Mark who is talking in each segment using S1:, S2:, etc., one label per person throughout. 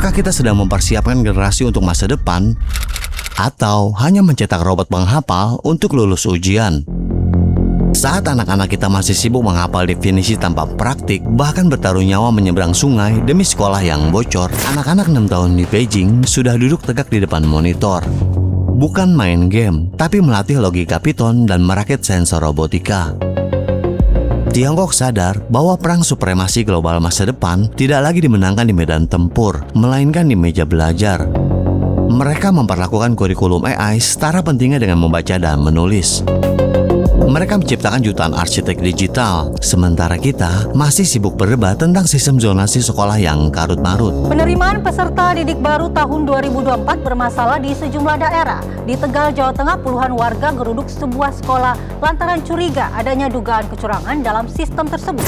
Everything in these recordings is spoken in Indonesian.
S1: Apakah kita sedang mempersiapkan generasi untuk masa depan, atau hanya mencetak robot penghafal untuk lulus ujian? Saat anak-anak kita masih sibuk menghafal definisi tanpa praktik, bahkan bertaruh nyawa menyeberang sungai demi sekolah yang bocor, anak-anak 6 tahun di Beijing sudah duduk tegak di depan monitor. Bukan main game, tapi melatih logika Python dan merakit sensor robotika. Tiongkok sadar bahwa perang supremasi global masa depan tidak lagi dimenangkan di medan tempur, melainkan di meja belajar. Mereka memperlakukan kurikulum AI setara pentingnya dengan membaca dan menulis. Mereka menciptakan jutaan arsitek digital, sementara kita masih sibuk berdebat tentang sistem zonasi sekolah yang karut-marut.
S2: Penerimaan peserta didik baru tahun 2024 bermasalah di sejumlah daerah. Di Tegal, Jawa Tengah, puluhan warga geruduk sebuah sekolah lantaran curiga adanya dugaan kecurangan dalam sistem tersebut.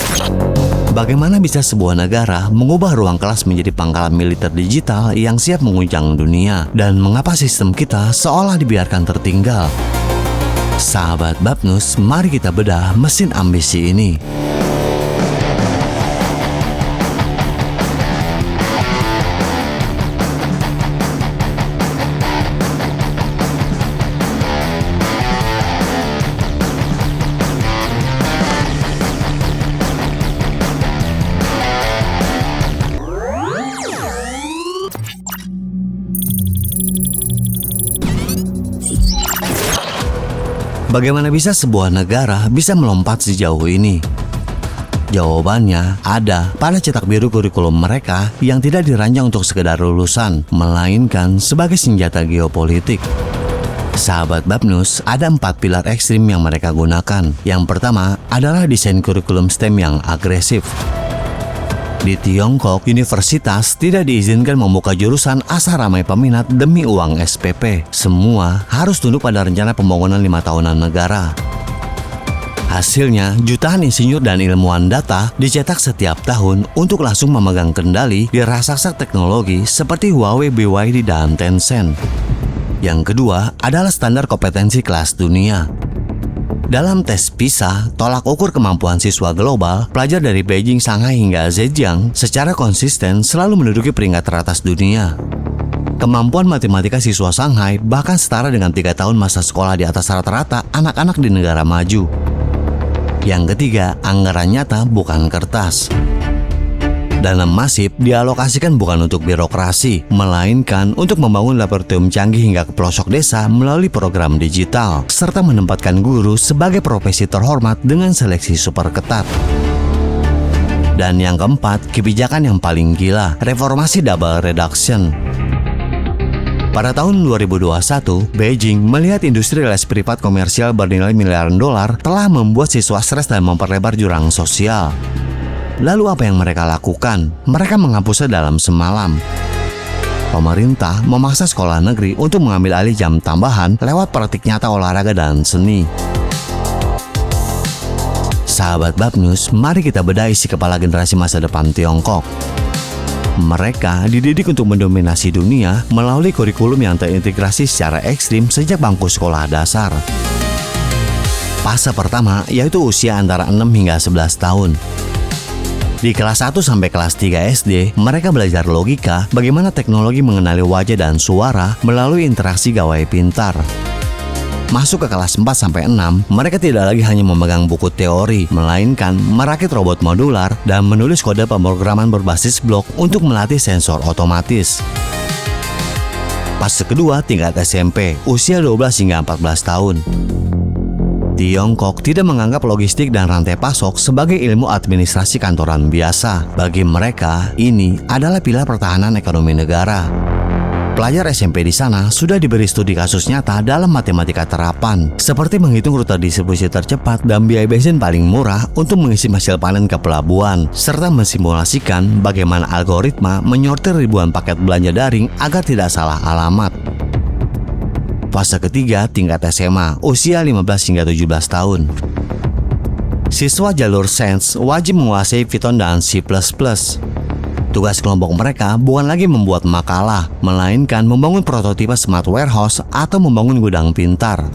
S1: Bagaimana bisa sebuah negara mengubah ruang kelas menjadi pangkalan militer digital yang siap menguncang dunia? Dan mengapa sistem kita seolah dibiarkan tertinggal? Sahabat Babnus, mari kita bedah mesin ambisi ini. Bagaimana bisa sebuah negara bisa melompat sejauh ini? Jawabannya ada pada cetak biru kurikulum mereka yang tidak dirancang untuk sekedar lulusan, melainkan sebagai senjata geopolitik. Sahabat Babnus, ada 4 pilar ekstrim yang mereka gunakan. Yang pertama adalah desain kurikulum STEM yang agresif. Di Tiongkok, universitas tidak diizinkan membuka jurusan asal ramai peminat demi uang SPP. Semua harus tunduk pada rencana pembangunan 5 tahunan negara. Hasilnya, jutaan insinyur dan ilmuwan data dicetak setiap tahun untuk langsung memegang kendali di raksasa teknologi seperti Huawei, BYD, dan Tencent. Yang kedua adalah standar kompetensi kelas dunia. Dalam tes PISA, tolak ukur kemampuan siswa global, pelajar dari Beijing, Shanghai, hingga Zhejiang secara konsisten selalu menduduki peringkat teratas dunia. Kemampuan matematika siswa Shanghai bahkan setara dengan 3 tahun masa sekolah di atas rata-rata anak-anak di negara maju. Yang ketiga, anggaran nyata bukan kertas. Dana masif dialokasikan bukan untuk birokrasi, melainkan untuk membangun laboratorium canggih hingga ke pelosok desa melalui program digital, serta menempatkan guru sebagai profesi terhormat dengan seleksi super ketat. Dan yang keempat, kebijakan yang paling gila, reformasi double reduction. Pada tahun 2021, Beijing melihat industri les privat komersial bernilai miliaran dolar telah membuat siswa stres dan memperlebar jurang sosial. Lalu apa yang mereka lakukan? Mereka menghapusnya dalam semalam. Pemerintah memaksa sekolah negeri untuk mengambil alih jam tambahan lewat praktik nyata olahraga dan seni. Sahabat Babnus, mari kita bedah isi kepala generasi masa depan Tiongkok. Mereka dididik untuk mendominasi dunia melalui kurikulum yang terintegrasi secara ekstrim sejak bangku sekolah dasar. Fase pertama yaitu usia antara 6 hingga 11 tahun. Di kelas 1 sampai kelas 3 SD, mereka belajar logika, bagaimana teknologi mengenali wajah dan suara melalui interaksi gawai pintar. Masuk ke kelas 4 sampai 6, mereka tidak lagi hanya memegang buku teori, melainkan merakit robot modular dan menulis kode pemrograman berbasis blok untuk melatih sensor otomatis. Fase kedua, tingkat SMP, usia 12 hingga 14 tahun. Tiongkok tidak menganggap logistik dan rantai pasok sebagai ilmu administrasi kantoran biasa. Bagi mereka, ini adalah pilar pertahanan ekonomi negara. Pelajar SMP di sana sudah diberi studi kasus nyata dalam matematika terapan, seperti menghitung rute distribusi tercepat dan biaya bensin paling murah untuk mengisi hasil panen ke pelabuhan, serta mensimulasikan bagaimana algoritma menyortir ribuan paket belanja daring agar tidak salah alamat. Fase ketiga, tingkat SMA, usia 15 hingga 17 tahun. Siswa jalur Sains wajib menguasai Python dan C++. Tugas kelompok mereka bukan lagi membuat makalah, melainkan membangun prototipe smart warehouse atau membangun gudang pintar.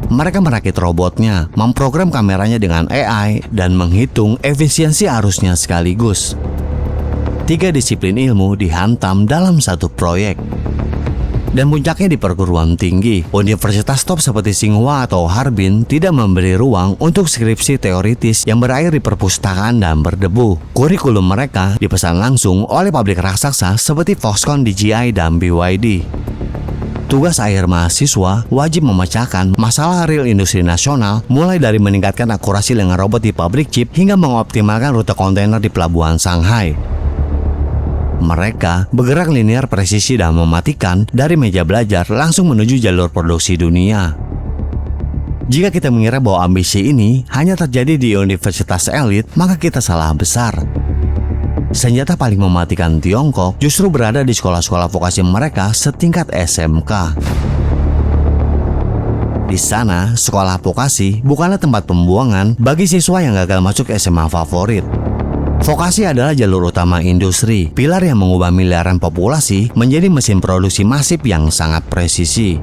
S1: Mereka merakit robotnya, memprogram kameranya dengan AI, dan menghitung efisiensi arusnya sekaligus. 3 disiplin ilmu dihantam dalam satu proyek. Dan puncaknya di perguruan tinggi, universitas top seperti Tsinghua atau Harbin tidak memberi ruang untuk skripsi teoritis yang berakhir di perpustakaan dan berdebu. Kurikulum mereka dipesan langsung oleh pabrik raksasa seperti Foxconn, DJI, dan BYD. Tugas akhir mahasiswa wajib memecahkan masalah real industri nasional, mulai dari meningkatkan akurasi dengan robot di pabrik chip hingga mengoptimalkan rute kontainer di pelabuhan Shanghai. Mereka bergerak linear presisi dan mematikan dari meja belajar langsung menuju jalur produksi dunia. Jika kita mengira bahwa ambisi ini hanya terjadi di universitas elit, maka kita salah besar. Senjata paling mematikan Tiongkok justru berada di sekolah-sekolah vokasi mereka setingkat SMK. Di sana, sekolah vokasi bukanlah tempat pembuangan bagi siswa yang gagal masuk SMA favorit. Vokasi adalah jalur utama industri, pilar yang mengubah miliaran populasi menjadi mesin produksi masif yang sangat presisi.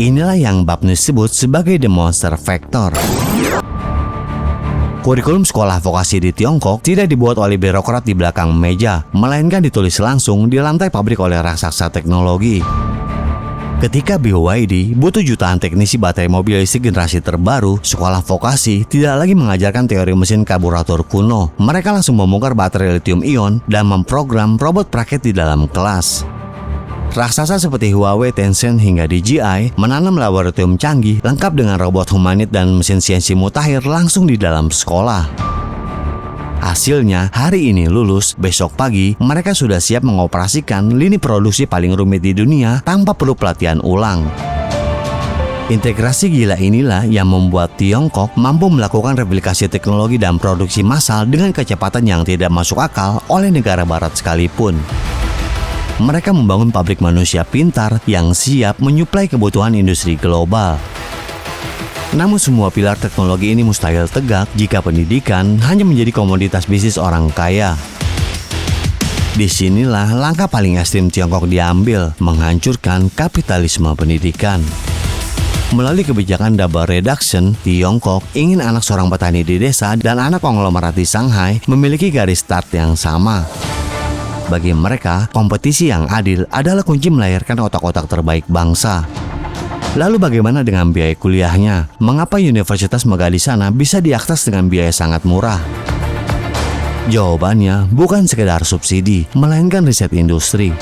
S1: Inilah yang Babnus sebut sebagai the monster factor. Kurikulum sekolah vokasi di Tiongkok tidak dibuat oleh birokrat di belakang meja, melainkan ditulis langsung di lantai pabrik oleh raksasa teknologi. Ketika BYD butuh jutaan teknisi baterai mobil listrik generasi terbaru, sekolah vokasi tidak lagi mengajarkan teori mesin karburator kuno. Mereka langsung membongkar baterai lithium-ion dan memprogram robot praktek di dalam kelas. Raksasa seperti Huawei, Tencent, hingga DJI menanam laboratorium canggih lengkap dengan robot humanoid dan mesin CNC mutakhir langsung di dalam sekolah. Hasilnya, hari ini lulus, besok pagi mereka sudah siap mengoperasikan lini produksi paling rumit di dunia tanpa perlu pelatihan ulang. Integrasi gila inilah yang membuat Tiongkok mampu melakukan replikasi teknologi dan produksi massal dengan kecepatan yang tidak masuk akal oleh negara barat sekalipun. Mereka membangun pabrik manusia pintar yang siap menyuplai kebutuhan industri global. Namun semua pilar teknologi ini mustahil tegak jika pendidikan hanya menjadi komoditas bisnis orang kaya. Disinilah langkah paling ekstrim Tiongkok diambil, menghancurkan kapitalisme pendidikan. Melalui kebijakan double reduction, Tiongkok ingin anak seorang petani di desa dan anak konglomerat di Shanghai memiliki garis start yang sama. Bagi mereka, kompetisi yang adil adalah kunci melahirkan otak-otak terbaik bangsa. Lalu bagaimana dengan biaya kuliahnya? Mengapa universitas megah di sana bisa diakses dengan biaya sangat murah? Jawabannya bukan sekedar subsidi, melainkan riset industri.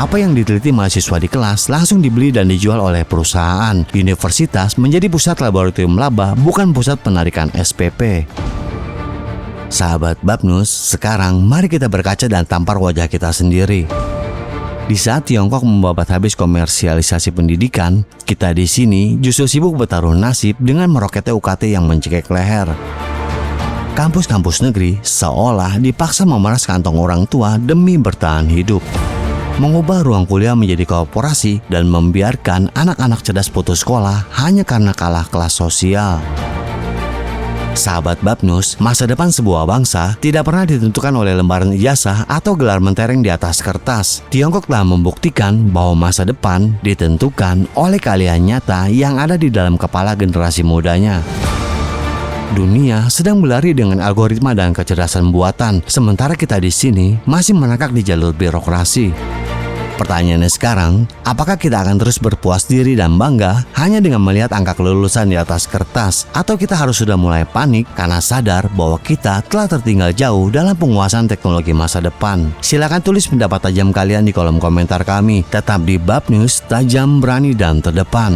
S1: Apa yang diteliti mahasiswa di kelas langsung dibeli dan dijual oleh perusahaan. Universitas menjadi pusat laboratorium laba, bukan pusat penarikan SPP. Sahabat Babnus, sekarang mari kita berkaca dan tampar wajah kita sendiri. Di saat Tiongkok membabat habis komersialisasi pendidikan, kita di sini justru sibuk bertaruh nasib dengan meroketnya UKT yang mencekik leher. Kampus-kampus negeri seolah dipaksa memeras kantong orang tua demi bertahan hidup. Mengubah ruang kuliah menjadi korporasi dan membiarkan anak-anak cerdas putus sekolah hanya karena kalah kelas sosial. Sahabat Babnus, masa depan sebuah bangsa tidak pernah ditentukan oleh lembaran ijazah atau gelar mentereng di atas kertas. Tiongkok telah membuktikan bahwa masa depan ditentukan oleh keahlian nyata yang ada di dalam kepala generasi mudanya. Dunia sedang berlari dengan algoritma dan kecerdasan buatan, sementara kita di sini masih menangkap di jalur birokrasi. Pertanyaannya sekarang, apakah kita akan terus berpuas diri dan bangga hanya dengan melihat angka kelulusan di atas kertas, atau kita harus sudah mulai panik karena sadar bahwa kita telah tertinggal jauh dalam penguasaan teknologi masa depan? Silakan tulis pendapat tajam kalian di kolom komentar kami. Tetap di Babnus, tajam, berani, dan terdepan.